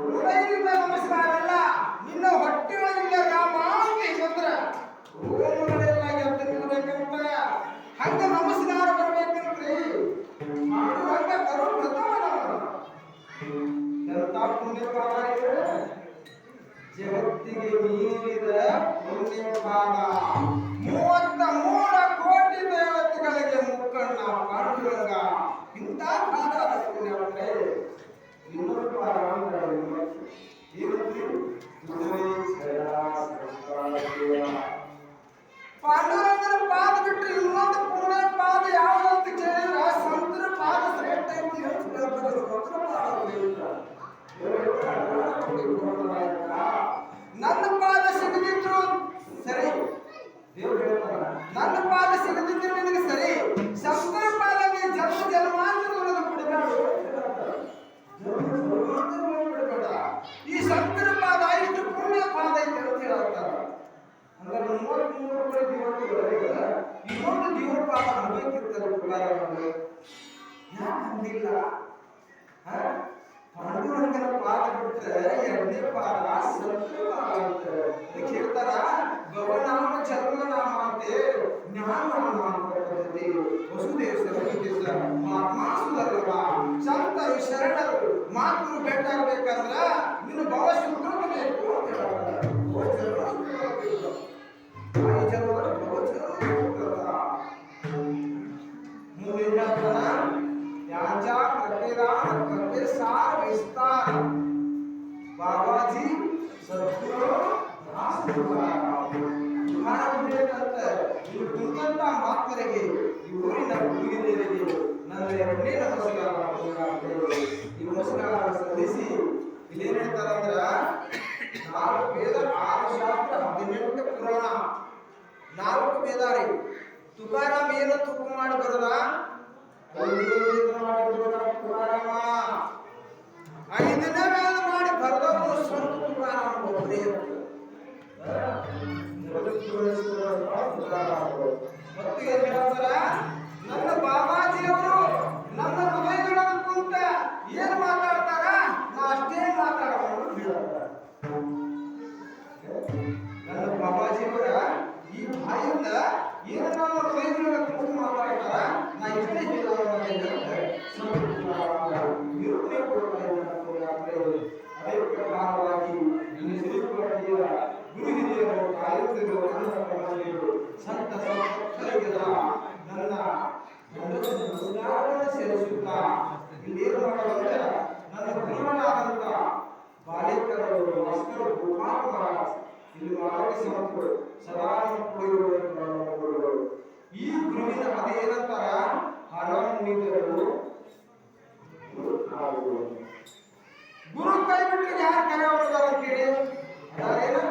ಹೃದಯದಿಂದ ನಮಸ್ಕಾರ ಅಲ್ಲ, ನಿನ್ನ ಹೊಟ್ಟೆ ಒಳಗಿಲ್ಲ ರಾಮ ಬಂದ್ರ ಓಮಗಳೆಲ್ಲಾಗಿ ಅಂತ ನಿಲ್ಬೇಕಂತ ಹಂಗ ನಮಸ್ಕಾರ ಬರ್ಬೇಕಂತ್ರಿ. ಹಂಗ ಕರು ಎಂತ ಪುಣ್ಯಪಾದ ಜಗತ್ತಿಗೆ ಮೀರಿದ ಪುಣ್ಯಪಾದ. 33 ಕೋಟಿ ದೇವತೆಗಳಿಗೆ ಮುಕ್ಕಣ್ಣ ಪಾಂಡುರಂಗ. ಇಂಥ ಪಾದ ಪುಣ್ಯವಂದ್ರೆ ಇನ್ನೊಂದು ಪಾದ ಪಾಂಡುರಂಗನ ಪಾದ ಬಿಟ್ಟು ಇನ್ನೊಂದು ಪುಣ್ಯ ಪಾದ ಯಾವ್ದಂತ ಕೇಳಿದ್ರೆ ಸಂತರ ಪಾದ ಶ್ರೇಷ್ಠ ಐತಿ ಅಂತ ಹೇಳ್ತಾರೆ. ನನ್ನ ಪಾದ ಸಿಗದಿದ್ರು ಸರಿ, ನನ್ನ ಪಾದ ಸಿಗದಿದ್ರು ನಿನಗೆ ಸರಿ, ಸಂತರ ಪಾದಕ್ಕೆ ಜನ್ಮ ಜನ್ಮಾಂತರಗಳನ್ನು ಬಿಡಬೇಡ. ಈ ಸಂತರ ಪಾದ ಇಷ್ಟು ಪುಣ್ಯ ಪಾದ ಐತೆ ಅಂತ ಹೇಳ್ತಾರ. ಅಂದ್ರೆ 33 ದೇವತೆಗಳಿಗೆ ಇನ್ನೊಂದು ದೇವರ ಪಾದ ಅನ್ಬೇಕಿರ್ತಾರೆ. ಯಾಕಂದಿಲ್ಲ? ಪಾಂಡುರಂಗನ ಪಾದ ಬಿಟ್ಟರೆ ಎರಡನೇ ಪಾದ ಸಂತರ ಪಾದ ಅಂತ ಹೇಳ್ತಾರ. ಭವನಾಮ ಜನ್ಮನಾಮ ಅಂತೆ ಜ್ಞಾನನಾಮ ಪದ್ಧತಿ ವಸುದೇವ ಸರ್ವದೇಶ ಮಾತ್ಮಾಸುದಲ್ಲವ ಸಂತ ಶರಣರು ಮಾತೃ ಭೇಟಾಗಬೇಕಂದ್ರ ನೀನು ಭವ ಶುದ್ಧಬೇಕು ಅಂತ ಹೇಳ್ತಾರೆ. बाबाजी सद्गुरु ದುರ್ಗಂತ ಮಾತರಿಗೆ ಈ ಊರಿನ ಹುಡುಗಿಯರಿಗೆ ನನ್ನ ಎರಡನೇ ನಮಸ್ಕಾರ. ಈ ನಮಸ್ಕಾರ ಸಲ್ಲಿಸಿ ಇಲ್ಲೇನ್ ಹೇಳ್ತಾರಂದ್ರ 4 ವೇದ 6 ಶಾಸ್ತ್ರ 18 ಪುರಾಣ 4 ವೇದ ರೀ. ತುಕಾರಾಮ್ ಏನು ತುಪ್ಪ ಮಾಡಿ ಬರದ ತುಕಾರಾಮ 5ನೇ ವೇದ ಮಾಡಿ ಬರದವರು ಸ್ವಂತ ತುಕಾರಾಮ ಒಬ್ಬರೇ. ಮತ್ತು ಏನ್ ಹೇಳ್ತಾರ? ನನ್ನ ಬಾಬಾಜಿಯವರು ನನ್ನ ಹೃದಯದೊಳಗೆ ಕುಂತ ಏನ್ ಮಾತಾಡ್ತಾರ ನಾ ಅಷ್ಟೇ ಮಾತಾಡೋದು. ನನ್ನ ಬಾಬಾಜಿಯವರ ಈ ಬಾಯಿಂದ ಏನು ನನ್ನ ಹೃದಯದೊಳಗೆ ಕುಂತು ಮಾತಾಡ್ತಾರ ನಾ ಇಷ್ಟೇ ಅದೇ ಪ್ರಕಾರವಾಗಿ ಗುರು ಹಿರಿಯರು ಕಾಯುತ್ತಿರುವ ಸಂತ ಸಂತರಿಗೆ ನನ್ನ ನಮಸ್ಕಾರವನ್ನು ಸೇರಿಸುತ್ತಾ ಇಲ್ಲೇನು ಮಾಡೋದಂದ್ರೆ ನನ್ನ ಗುರುಗಳಾದಂತ ಬಾಲಿಕರು ಮಸ್ಕರು ಗೋಪಾಲ ಮಹಾರಾಜ್ ಇಲ್ಲಿ ಆರೋಗ್ಯ ಸಮರ್ಥರು ಸದಾ ಮಕ್ಕಳು. ಈ ಗುರುವಿನ ಅದೇನಂತಾರ ಹರಮುನಿದರು ಗುರು ಕೈ ಬಿಟ್ಟರೆ ಯಾರು ಕೈ ಹೊಡೆದಾರ ಅಂತೀರಿ? ಅದೇನು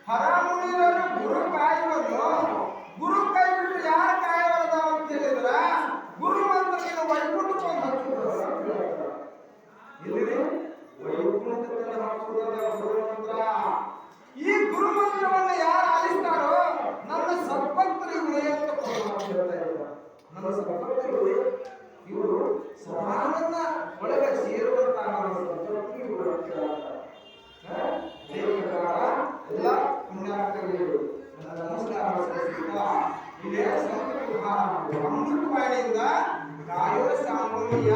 ಹರಮುನಿಯರು ಗುರು ಕಾಯುವುದು. ಗುರು ಕೈ ಬಿಟ್ಟರೆ ಯಾರು ಕಾಯ ಹೊಡೆದಾರ ಅಂತ ಹೇಳಿದ್ರ ಗುರು ಮಂತ್ರ ನೀನು ವೈಕುಂಠಕ್ಕೆ ಹಚ್ಚುವುದು. ಇಲ್ಲಿ ವೈಕುಂಠಕ್ಕೆ ಹಚ್ಚುವುದಲ್ಲ ಗುರು ಮಂತ್ರ. ಈ ಗುರು ಮಂತ್ರವನ್ನು ಯಾರು ಆಲಿಸ್ತಾರೋ ನನ್ನ ಸದ್ಭಕ್ತರಿಗೆ ಅಂತ ನನ್ನ ಸದ್ಭಕ್ತರಿಗೆ ಇವರು ಸಮಾನನ್ನ ಒಳಗೆ ಸೇರುವಂತ ಎಲ್ಲ ಪುಣ್ಯಾರ್ಥಗಳು ನಮಸ್ಕಾರ ಇದೇ ಅಮೃತವಾಣಿಯಿಂದ ಕಾಯೋ ಸಾಮಾನ್ಯ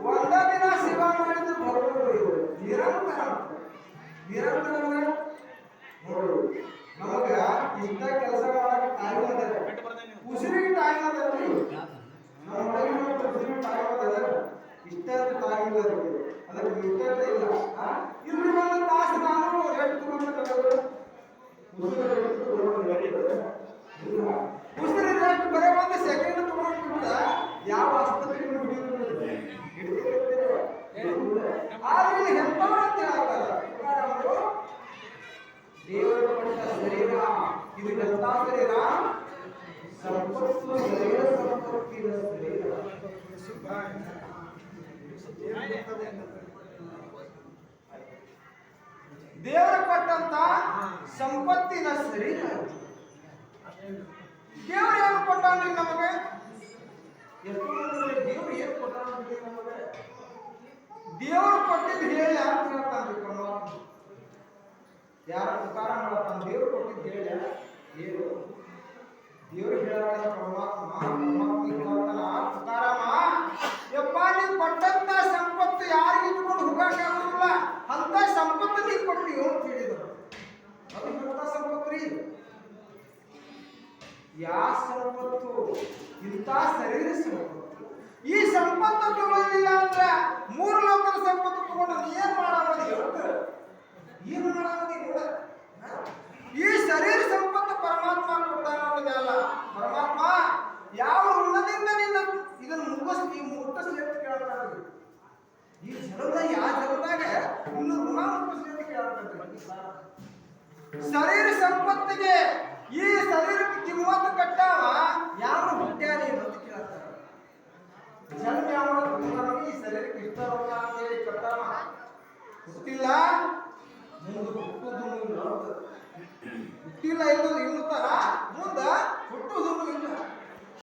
ಒಂದ ದಿನ ಸೇವಾ ಮಾಡಿದ್ರೆ ಬರೋದು ನಿರಂತರ ನಿರಂತರ ನೋಡು. ನಮಗ ಇಂಥ ಕೆಲಸ ಮಾಡಕ್ಕೆ ಟೈಮ್ ಅದ, ಉಸಿರಿಗೆ ಟೈಮ್ ಅದ. ನಮ್ಮ ಉಸಿರಿಗೆ ಟೈಮ್ ಅದ, ಇಷ್ಟ ಟೈಮ್ ಇಲ್ಲ ಅದಕ್ಕೆ ಇಷ್ಟ ಇಲ್ಲ. ಇಲ್ಲಿ ಒಂದು ತಾಸು ನಾನು ಎಷ್ಟು ತಗೊಂಡು ಉಸಿರಿ ರೇಟ್ ಬರೀ 1 ಸೆಕೆಂಡ್ ತಗೊಂಡ್ಬಿಟ್ಟ ಯಾವ ಆಸ್ಪತ್ರೆಗೆ ಆದ್ರೆ ಹೆಂತ ಅಂತ ಹೇಳ್ತಾರೆ. ದೇವರು ಕೊಟ್ಟ ಶರೀರ ಇದು ಎಂತ ಶರೀರ? ಸಂಪತ್ತು ಶರೀರ, ಸಂಪತ್ತಿನ ಶರೀರ. ದೇವರು ಕೊಟ್ಟಂತ ಸಂಪತ್ತಿನ ಶರೀರ. ಕೊಟ್ಟಾನ್ರಿ ನಮಗೆ? ಎಷ್ಟೋ ಮಂದಿ ದೇವ್ರು ಏನ್ ಕೊಟ್ಟಾನ್ರಿ ನಮಗೆ? ದೇವ್ರು ಕೊಟ್ಟಿದ್ದು ಹೇಳಿ ಅಂತ ಹೇಳ್ತಾನ್ರಿ ಪರಮಾತ್ಮ. ಯಾರ ಉಪಕಾರ ಮಾಡತಾನ? ದೇವ್ರು ಕೊಟ್ಟಿದ್ದು ಹೇಳಿ ಏನು? ದೇವ್ರು ಹೇಳೋಣ ಪರಮಾತ್ಮ ಹೇಳೋಣ ತುಕಾರಾಮ, ಯಪ್ಪ ನೀವು ಕೊಟ್ಟಂತ ಸಂಪತ್ತು ಯಾರಿಗೆ ಇಟ್ಕೊಂಡು ಹೋಗಕ್ಕಾಗಲ್ಲ, ಅಂತ ಸಂಪತ್ತು ನೀವು ಕೊಟ್ಟಿಯೋ ಅಂತ ಹೇಳಿದರು. ಅದು ಎಂತ ಸಂಪತ್ತು ರೀ? ಯಾವ ಸಂಪತ್ತು? ಇಂಥ ಶರೀರ ಸಂಪತ್ತು. ಈ ಸಂಪತ್ತು ತಗೊಳ್ಳಿಲ್ಲ ಅಂದ್ರೆ ಮೂರು ಲೋಕದ ಸಂಪತ್ತು ತಗೊಂಡು ಏನ್ ಮಾಡೋದು? ಏನು ಮಾಡೋದು? ಈ ಶರೀರ ಸಂಪತ್ತು ಪರಮಾತ್ಮ ಕೊಟ್ಟಾನಲ್ಲ. ಪರಮಾತ್ಮ ಯಾವ ಋಣದಿಂದ ನಿನ್ನ ಇದನ್ನು ಮುಟ್ಟಿಸ್ಲಿ ಅಂತ ಕೇಳ್ತಾರೆ. ಈ ಜಲದ ಯಾವ ಜಲದಾಗ ಇನ್ನು ಋಣ ಮುಟ್ಟಿಸ್ಲಿ ಅಂತ ಕೇಳ್ತಾರೆ. ಶರೀರ ಸಂಪತ್ತಿಗೆ ಈ ಶರೀರಕ್ಕೆ ಕಿಮ್ಮತ್ತು ಕಟ್ಟಾವ ಯಾವ ಹುಟ್ಟ್ಯಾನಿ ಅಂತ ಕೇಳ್ತಾರೆ. ಜನ್ಮ ಯಾವ ಈ ಶರೀರಕ್ಕೆ ಇಷ್ಟ ಅಂತ ಹೇಳಿ ಕಟ್ಟಾವ ಹುಟ್ಟಿಲ್ಲ, ಮುಂದೆ ಹುಟ್ಟುದು ಹುಟ್ಟಿಲ್ಲ ಇಲ್ಲದ